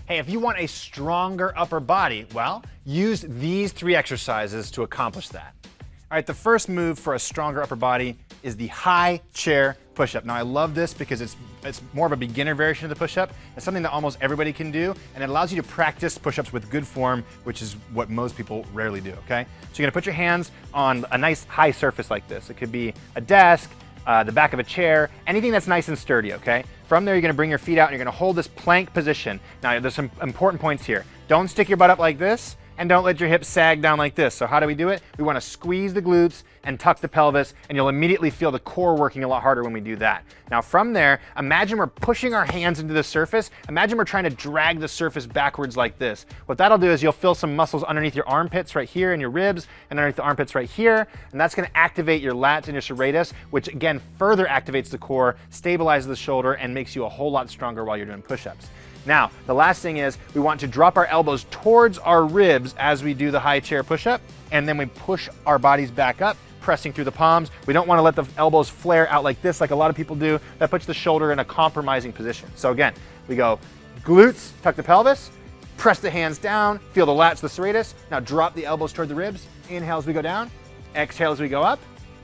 Hey, if you want a stronger upper body, well, use these 3 exercises to accomplish that. All right, the first move for a stronger upper body is the high chair push-up. Now I love this because it's more of a beginner version of the push-up. It's something that almost everybody can do, and it allows you to practice push-ups with good form, which is what most people rarely do, okay? So you're gonna put your hands on a nice high surface like this. It could be a desk, the back of a chair, anything that's nice and sturdy, okay? From there, you're gonna bring your feet out and you're gonna hold this plank position. Now, there's some important points here. Don't stick your butt up like this, and don't let your hips sag down like this. So how do we do it? We wanna squeeze the glutes and tuck the pelvis, and you'll immediately feel the core working a lot harder when we do that. Now from there, imagine we're pushing our hands into the surface. Imagine we're trying to drag the surface backwards like this. What that'll do is you'll feel some muscles underneath your armpits right here and your ribs, and underneath the armpits right here, and that's gonna activate your lats and your serratus, which again further activates the core, stabilizes the shoulder, and makes you a whole lot stronger while you're doing push-ups. Now, the last thing is we want to drop our elbows towards our ribs as we do the high chair push-up, and then we push our bodies back up, pressing through the palms. We don't want to let the elbows flare out like this, like a lot of people do. That puts the shoulder in a compromising position. So again, we go glutes, tuck the pelvis, press the hands down, feel the lats, the serratus. Now drop the elbows toward the ribs. Inhale as we go down, exhale as we go up,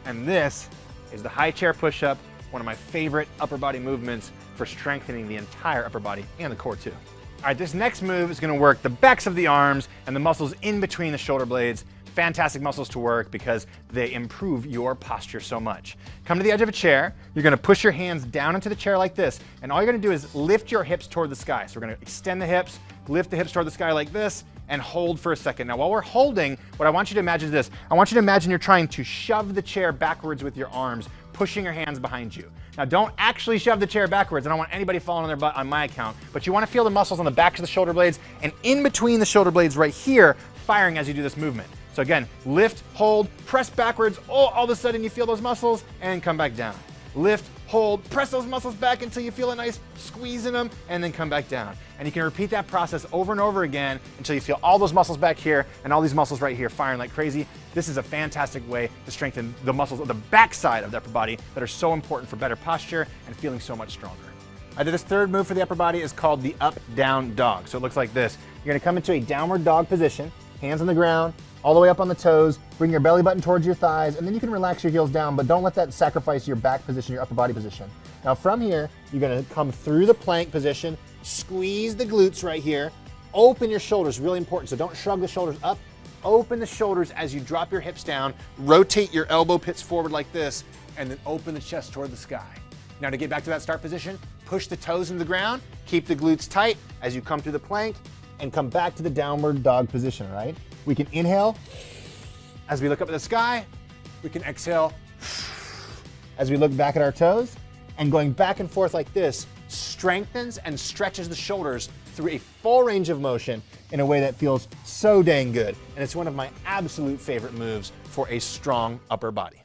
and this is the high chair push-up, one of my favorite upper body movements for strengthening the entire upper body and the core too. All right, this next move is gonna work the backs of the arms and the muscles in between the shoulder blades. Fantastic muscles to work because they improve your posture so much. Come to the edge of a chair, you're gonna push your hands down into the chair like this, and all you're gonna do is lift your hips toward the sky. So we're gonna extend the hips, lift the hips toward the sky like this, and hold for a second. Now while we're holding, what I want you to imagine is this. I want you to imagine you're trying to shove the chair backwards with your arms, pushing your hands behind you. Now don't actually shove the chair backwards. I don't want anybody falling on their butt on my account, but you wanna feel the muscles on the backs of the shoulder blades and in between the shoulder blades right here, firing as you do this movement. So again, lift, hold, press backwards. Oh, all of a sudden you feel those muscles and come back down. Lift, hold, press those muscles back until you feel a nice squeeze in them and then come back down. And you can repeat that process over and over again until you feel all those muscles back here and all these muscles right here firing like crazy. This is a fantastic way to strengthen the muscles of the backside of the upper body that are so important for better posture and feeling so much stronger. This third move for the upper body is called the up-down dog. So it looks like this. You're gonna come into a downward dog position, hands on the ground, all the way up on the toes, bring your belly button towards your thighs, and then you can relax your heels down, but don't let that sacrifice your back position, your upper body position. Now from here, you're gonna come through the plank position, squeeze the glutes right here, open your shoulders, really important, so don't shrug the shoulders up, open the shoulders as you drop your hips down, rotate your elbow pits forward like this, and then open the chest toward the sky. Now to get back to that start position, push the toes into the ground, keep the glutes tight as you come through the plank, and come back to the downward dog position, right? We can inhale as we look up at the sky. We can exhale as we look back at our toes. And going back and forth like this strengthens and stretches the shoulders through a full range of motion in a way that feels so dang good. And it's one of my absolute favorite moves for a strong upper body.